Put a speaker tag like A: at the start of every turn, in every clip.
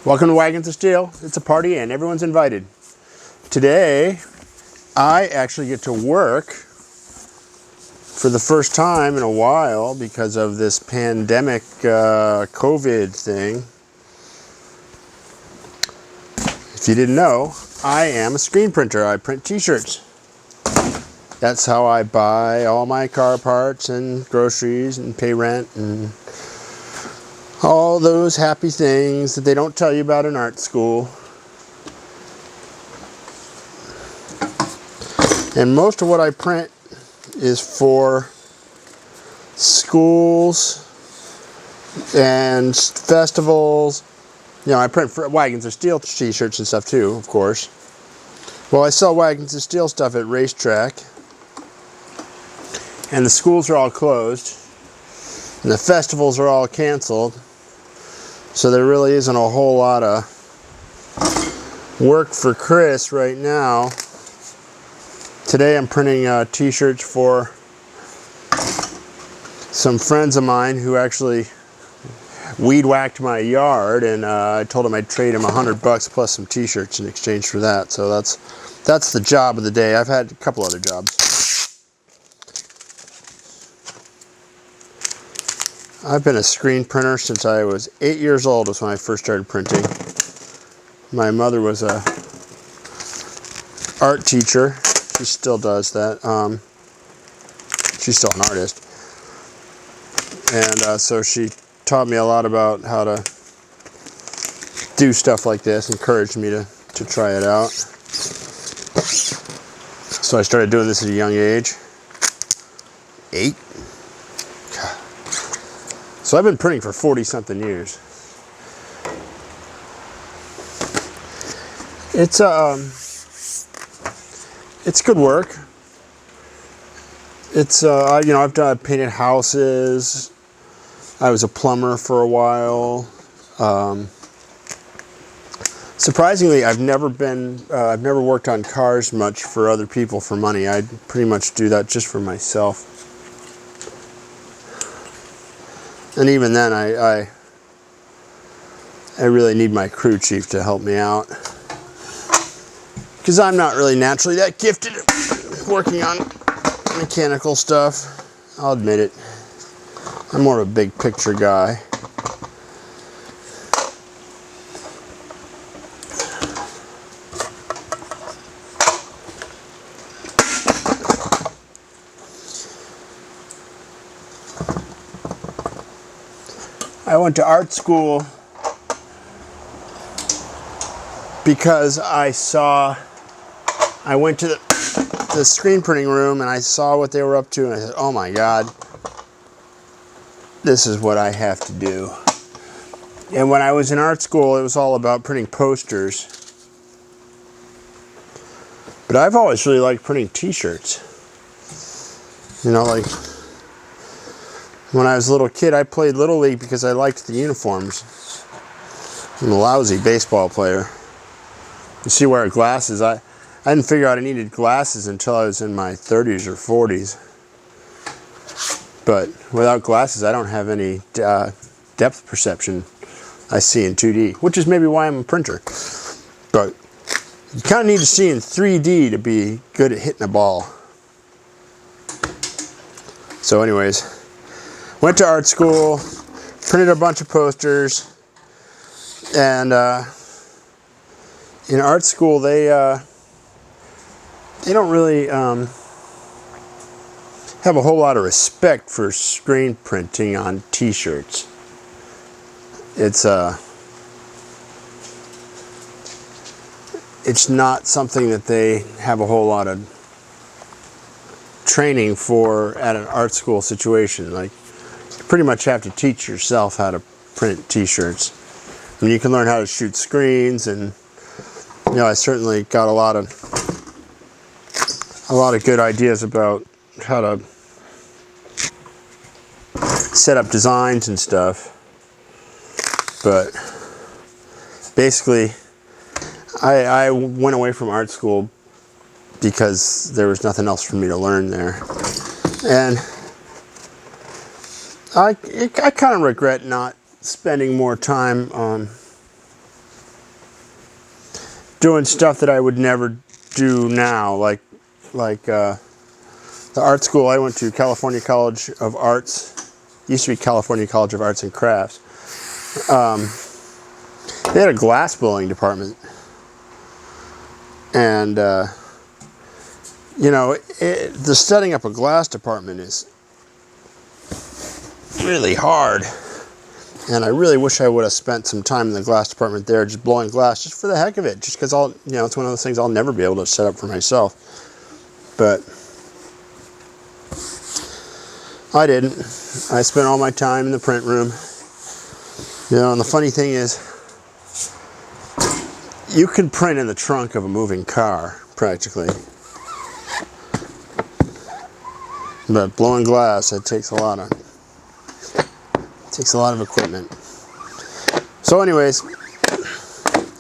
A: Welcome to Wagons of Steel. It's a party and everyone's invited. Today, I actually get to work for the first time in a while because of this pandemic COVID thing. If you didn't know, I am a screen printer. I print t-shirts. That's how I buy all my car parts and groceries and pay rent and all those happy things that they don't tell you about in art school. And most of what I print is for schools and festivals. You know, I print for Wagons of Steel t-shirts and stuff too, of course. Well, I sell Wagons of Steel stuff at racetrack. And the schools are all closed. And the festivals are all canceled. So there really isn't a whole lot of work for Chris right now. Today I'm printing t-shirts for some friends of mine who actually weed whacked my yard, and I told him I'd trade him $100 plus some t-shirts in exchange for that. So that's the job of the day. I've had a couple other jobs. I've been a screen printer since I was 8 years old was when I first started printing. My mother was a art teacher. She still does that. She's still an artist. And so she taught me a lot about how to do stuff like this, encouraged me to try it out. So I started doing this at a young age. 8? So I've been printing for 40-something years. It's good work. It's you know, I've painted houses. I was a plumber for a while. Surprisingly, I've never worked on cars much for other people for money. I pretty much do that just for myself. And even then, I really need my crew chief to help me out. Because I'm not really naturally that gifted at working on mechanical stuff. I'll admit it. I'm more of a big picture guy. I went to art school because I went to the screen printing room and I saw what they were up to and I said, oh my God, this is what I have to do. And when I was in art school, it was all about printing posters. But I've always really liked printing t-shirts. You know, like when I was a little kid, I played Little League because I liked the uniforms. I'm a lousy baseball player. You see, wear glasses. I didn't figure out I needed glasses until I was in my 30s or 40s. But without glasses, I don't have any depth perception I see in 2D, which is maybe why I'm a printer. But you kind of need to see in 3D to be good at hitting a ball. So anyways, went to art school, printed a bunch of posters, and in art school they don't really have a whole lot of respect for screen printing on t-shirts. It's not something that they have a whole lot of training for at an art school situation. Like, you pretty much have to teach yourself how to print t-shirts. I mean, you can learn how to shoot screens, and you know, I certainly got a lot of good ideas about how to set up designs and stuff. But basically, I went away from art school because there was nothing else for me to learn there. And I kind of regret not spending more time doing stuff that I would never do now, like the art school I went to, California College of Arts, used to be California College of Arts and Crafts. They had a glass blowing department, and you know, the setting up a glass department is really hard, and I really wish I would have spent some time in the glass department there, just blowing glass, just for the heck of it, just because it's one of those things I'll never be able to set up for myself. But I didn't. I spent all my time in the print room. And the funny thing is, you can print in the trunk of a moving car, practically. But blowing glass, it takes a lot of equipment. So anyways,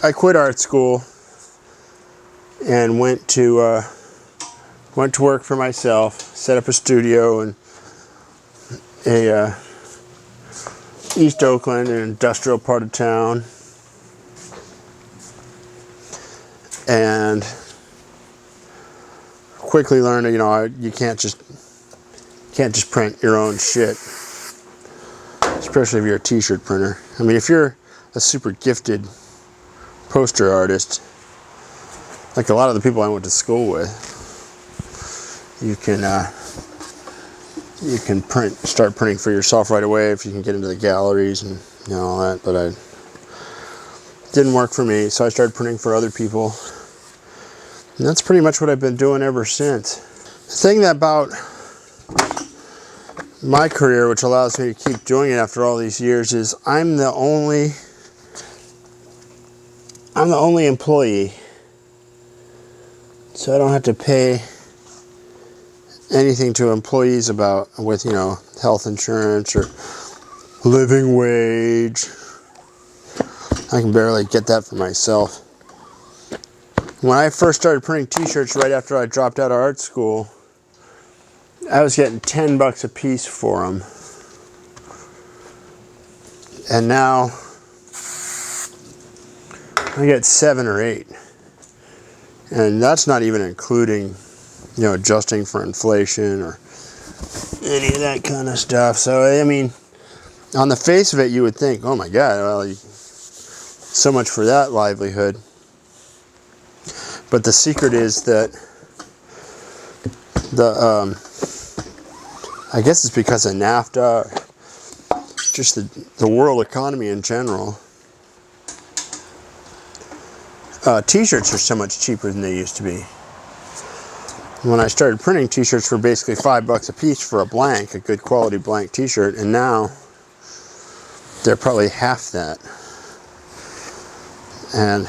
A: I quit art school and went to work for myself, set up a studio in East Oakland, an industrial part of town, and quickly learned, you can't just print your own shit, especially if you're a t-shirt printer. I mean, if you're a super gifted poster artist, like a lot of the people I went to school with, you can start printing for yourself right away if you can get into the galleries and all that. But it didn't work for me, so I started printing for other people, and that's pretty much what I've been doing ever since. The thing about my career, which allows me to keep doing it after all these years, is I'm the only employee, so I don't have to pay anything to employees with health insurance or living wage. I can barely get that for myself. When I first started printing t-shirts right after I dropped out of art school, I was getting $10 a piece for them. And now I get 7 or 8. And that's not even including, adjusting for inflation or any of that kind of stuff. So, I mean, on the face of it, you would think, oh my God, well, so much for that livelihood. But the secret is that I guess it's because of NAFTA, just the world economy in general. T-shirts are so much cheaper than they used to be. When I started printing, t-shirts were basically $5 a piece for a good quality blank t-shirt, and now they're probably half that. And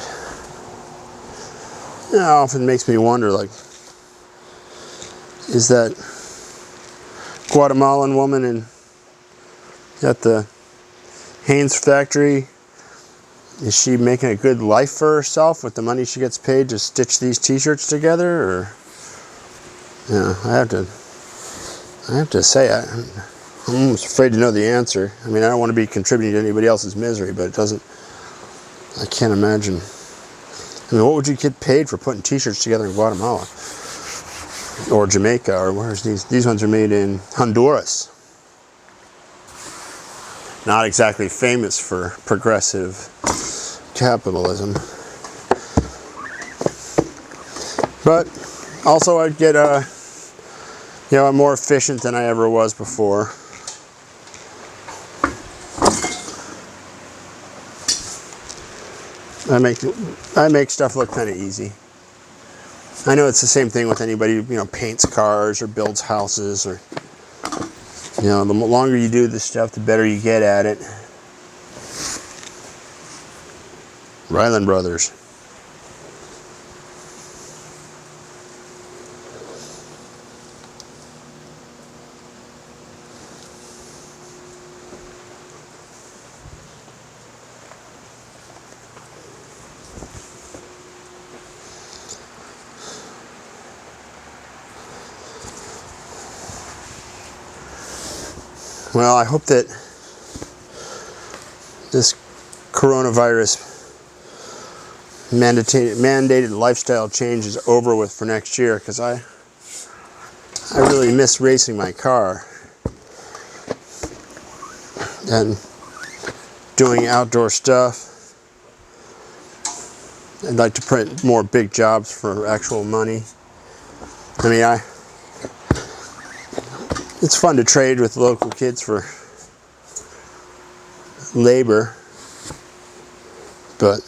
A: it often makes me wonder, is that Guatemalan woman at the Hanes factory, is she making a good life for herself with the money she gets paid to stitch these t-shirts together? Or, I have to say, I'm almost afraid to know the answer. I mean, I don't want to be contributing to anybody else's misery, but I can't imagine. I mean, what would you get paid for putting t-shirts together in Guatemala? Or Jamaica, or where's these? These ones are made in Honduras. Not exactly famous for progressive capitalism. But also I'd get I'm more efficient than I ever was before. I make stuff look kind of easy. I know it's the same thing with anybody who paints cars or builds houses, or the longer you do this stuff, the better you get at it. Ryland Brothers. Well, I hope that this coronavirus mandated lifestyle change is over with for next year, because I really miss racing my car and doing outdoor stuff. I'd like to print more big jobs for actual money. I mean, it's fun to trade with local kids for labor, but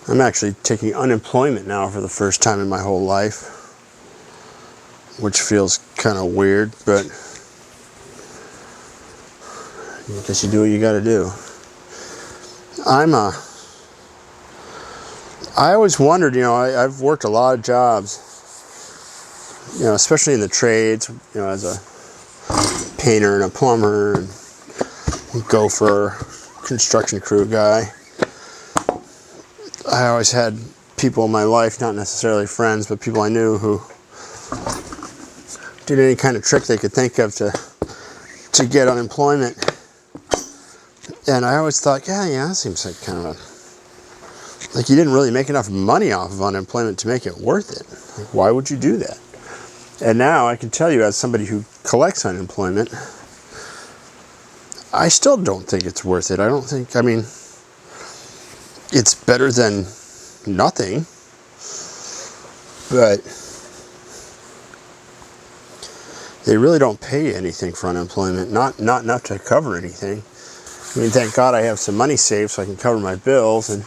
A: I'm actually taking unemployment now for the first time in my whole life, which feels kind of weird, but I guess you do what you gotta do. I always wondered, I've worked a lot of jobs, especially in the trades, as a painter and a plumber and gopher, construction crew guy. I always had people in my life, not necessarily friends, but people I knew who did any kind of trick they could think of to get unemployment. And I always thought, yeah, that seems like kind of like you didn't really make enough money off of unemployment to make it worth it. Like, why would you do that? And now I can tell you, as somebody who collects unemployment, I still don't think it's worth it. I mean, it's better than nothing, but they really don't pay anything for unemployment, not enough to cover anything. I mean, thank God I have some money saved so I can cover my bills, and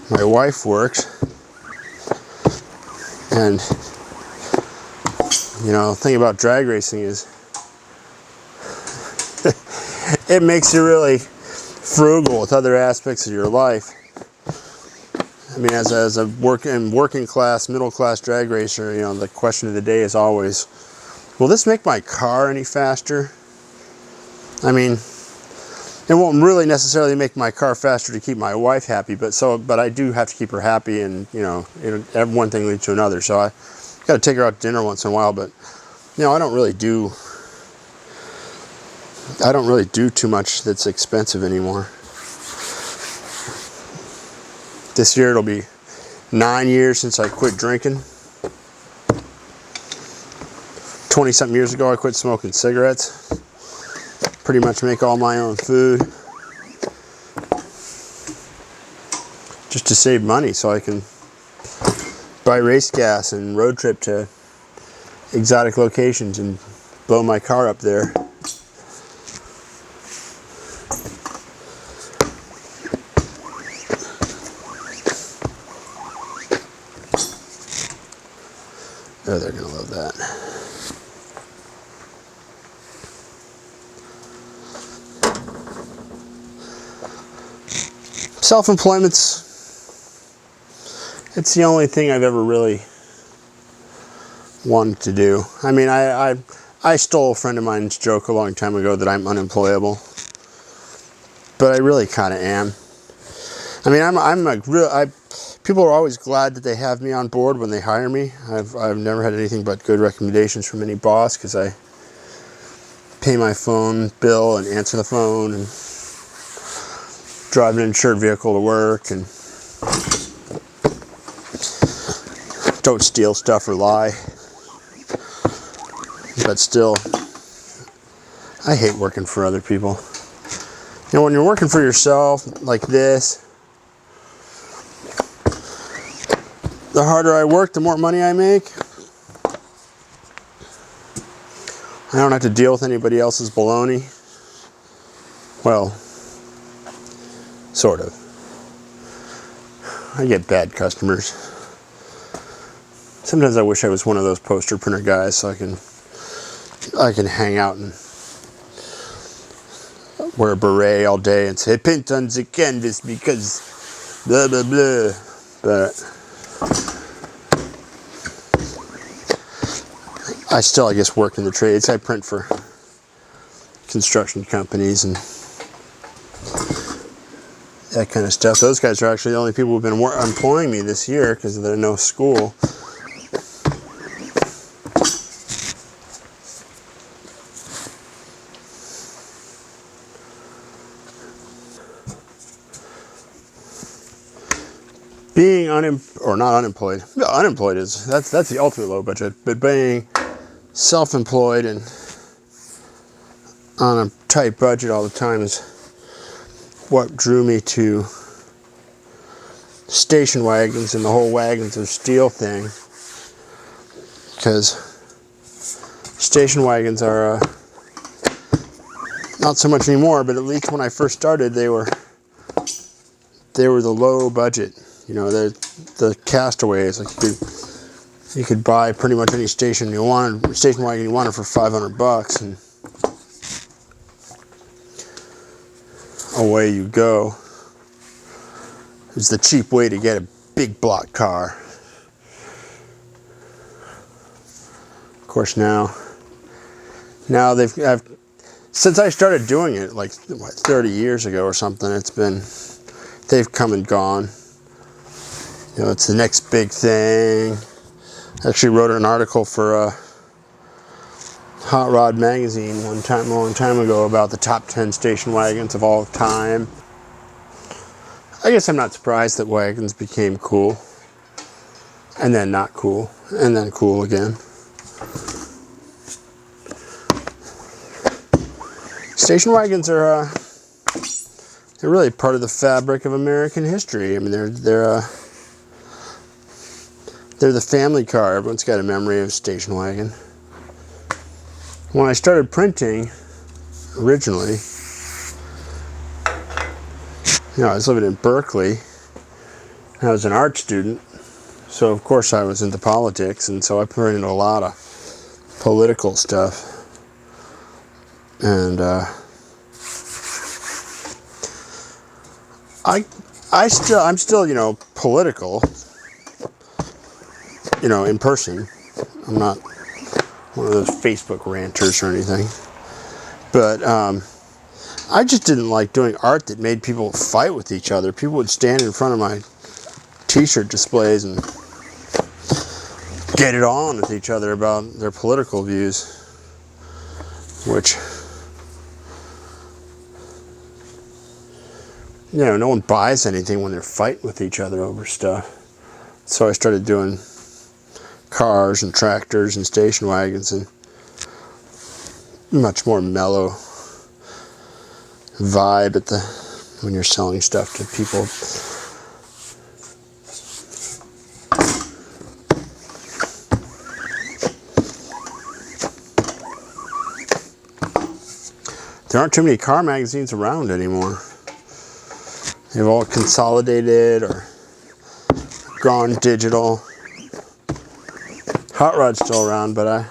A: my wife works, and the thing about drag racing is it makes you really frugal with other aspects of your life. I mean, as a working class, middle class drag racer, the question of the day is always, will this make my car any faster? I mean, it won't really necessarily make my car faster to keep my wife happy, but I do have to keep her happy, and one thing leads to another. So I got to take her out to dinner once in a while, but I don't really do too much that's expensive anymore. This year it'll be 9 years since I quit drinking. 20-something years ago I quit smoking cigarettes. Pretty much make all my own food, just to save money so I can buy race gas and road trip to exotic locations and blow my car up there. Oh, they're gonna love that. It's the only thing I've ever really wanted to do. I mean, I stole a friend of mine's joke a long time ago that I'm unemployable, but I really kind of am. I mean, people are always glad that they have me on board when they hire me. I've never had anything but good recommendations from any boss, because I pay my phone bill and answer the phone and drive an insured vehicle to work and don't steal stuff or lie. But still, I hate working for other people. When you're working for yourself like this, the harder I work, the more money I make. I don't have to deal with anybody else's baloney. Well, sort of. I get bad customers. Sometimes I wish I was one of those poster printer guys so I can hang out and wear a beret all day and say, "Paint on the canvas because blah blah blah." But I guess work in the trades. I print for construction companies and that kind of stuff. Those guys are actually the only people who've been employing me this year because there's no school. being not unemployed. No, unemployed is that's the ultimate low budget. But being self-employed and on a tight budget all the time is what drew me to station wagons and the whole Wagons of Steel thing. Because station wagons are not so much anymore, but at least when I first started, they were the low budget. You know, the castaways. Like you could buy pretty much any station wagon you wanted for $500, and away you go. It's the cheap way to get a big block car. Of course, now since I started doing it like 30 years ago or something, they've come and gone. You know, it's the next big thing. I actually wrote an article for Hot Rod magazine a long time ago about the top 10 station wagons of all time. I guess I'm not surprised that wagons became cool, and then not cool, and then cool again. Station wagons are they're really part of the fabric of American history. I mean, they're the family car. Everyone's got a memory of a station wagon. When I started printing originally, you know, I was living in Berkeley. I was an art student, so of course I was into politics, and so I printed a lot of political stuff. And I'm still, you know, political, you know, in person. I'm not one of those Facebook ranters or anything. But I just didn't like doing art that made people fight with each other. People would stand in front of my T-shirt displays and get it on with each other about their political views, which, you know, no one buys anything when they're fighting with each other over stuff. So I started doing cars and tractors and station wagons, and much more mellow vibe when you're selling stuff to people. There aren't too many car magazines around anymore. They've all consolidated or gone digital. Hot Rod's still around, but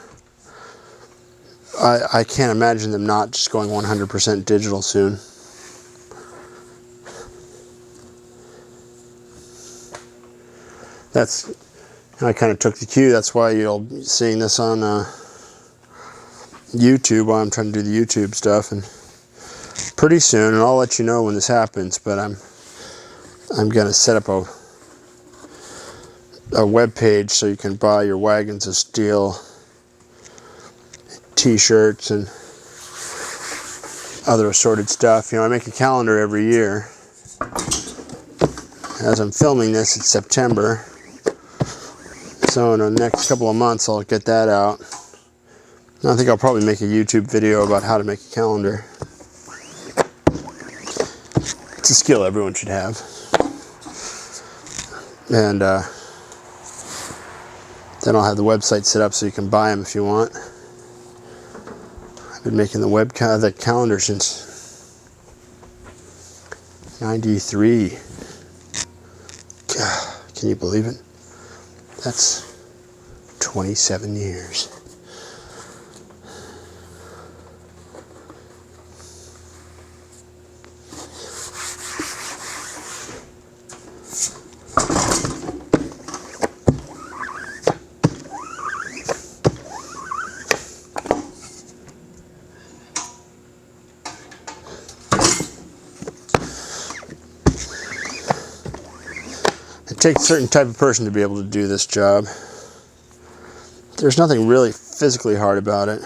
A: I can't imagine them not just going 100% digital soon. I kind of took the cue. That's why you'll be seeing this on YouTube while I'm trying to do the YouTube stuff, and pretty soon, and I'll let you know when this happens, but I'm gonna set up a web page so you can buy your Wagons of Steel T-shirts and other assorted stuff. You know, I make a calendar every year. As I'm filming this, it's September, so in the next couple of months I'll get that out. I think I'll probably make a YouTube video about how to make a calendar. It's a skill everyone should have. And then I'll have the website set up so you can buy them if you want. I've been making the calendar since '93. God, can you believe it? That's 27 years. It takes a certain type of person to be able to do this job. There's nothing really physically hard about it.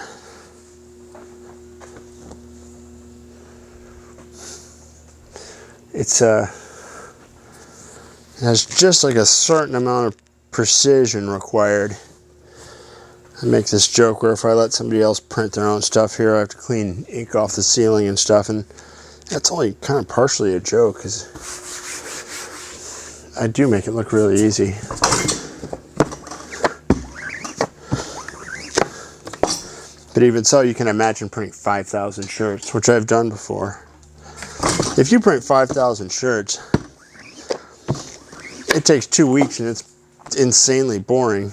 A: It's has just like a certain amount of precision required. I make this joke where if I let somebody else print their own stuff here, I have to clean ink off the ceiling and stuff, and that's only kind of partially a joke, because I do make it look really easy. But even so, you can imagine printing 5,000 shirts, which I've done before. If you print 5,000 shirts, it takes 2 weeks and it's insanely boring.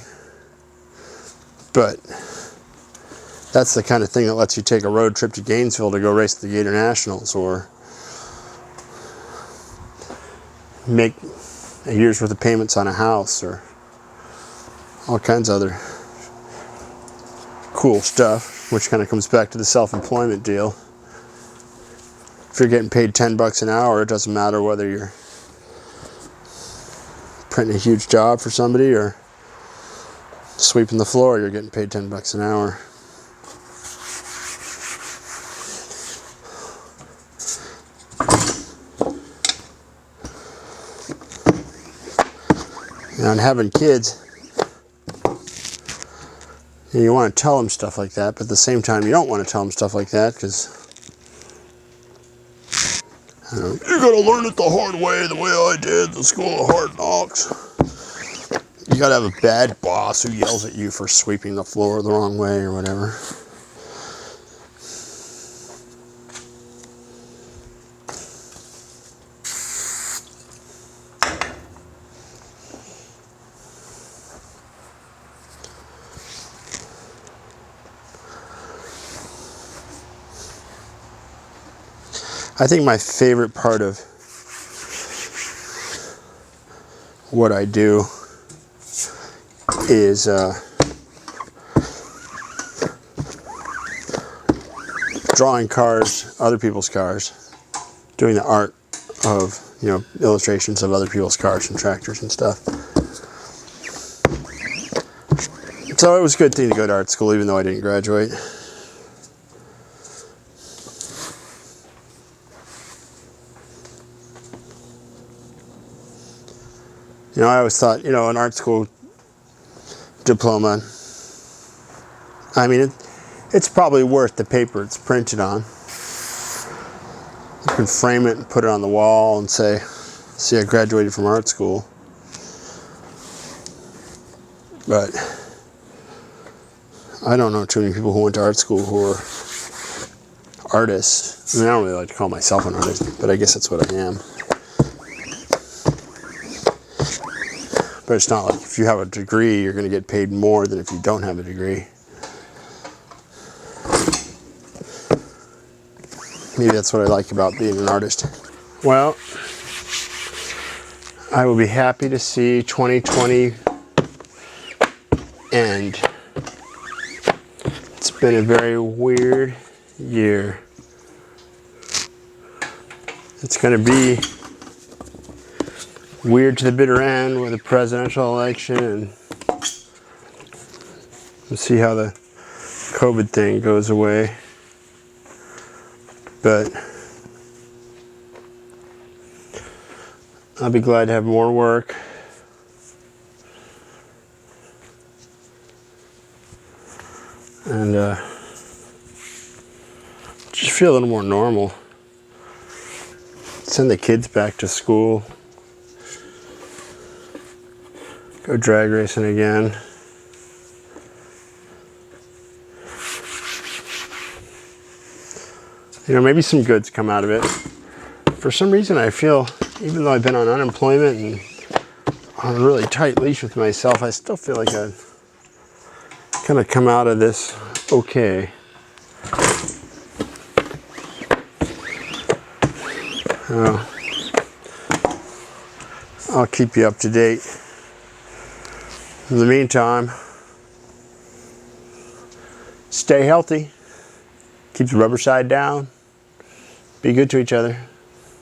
A: But that's the kind of thing that lets you take a road trip to Gainesville to go race the Gator Nationals, or make a year's worth of payments on a house, or all kinds of other cool stuff, which kind of comes back to the self-employment deal. If you're getting paid $10 an hour, it doesn't matter whether you're printing a huge job for somebody or sweeping the floor, you're getting paid $10 an hour. And having kids, you want to tell them stuff like that, but at the same time, you don't want to tell them stuff like that, because you gotta learn it the hard way, the way I did, the school of hard knocks. You gotta have a bad boss who yells at you for sweeping the floor the wrong way or whatever. I think my favorite part of what I do is drawing cars, other people's cars, doing the art of, illustrations of other people's cars and tractors and stuff. So it was a good thing to go to art school, even though I didn't graduate. I always thought, an art school diploma, I mean, it's probably worth the paper it's printed on. You can frame it and put it on the wall and say, see, I graduated from art school. But I don't know too many people who went to art school who are artists. I mean, I don't really like to call myself an artist, but I guess that's what I am. But it's not like if you have a degree, you're going to get paid more than if you don't have a degree. Maybe that's what I like about being an artist. Well, I will be happy to see 2020 end. It's been a very weird year. It's going to be weird to the bitter end with a presidential election, and we'll see how the COVID thing goes away. But I'll be glad to have more work. And just feel a little more normal. Send the kids back to school. Go drag racing again. Maybe some goods come out of it. For some reason, I feel, even though I've been on unemployment and on a really tight leash with myself, I still feel like I've kind of come out of this okay. I'll keep you up to date. In the meantime, stay healthy. Keep the rubber side down. Be good to each other.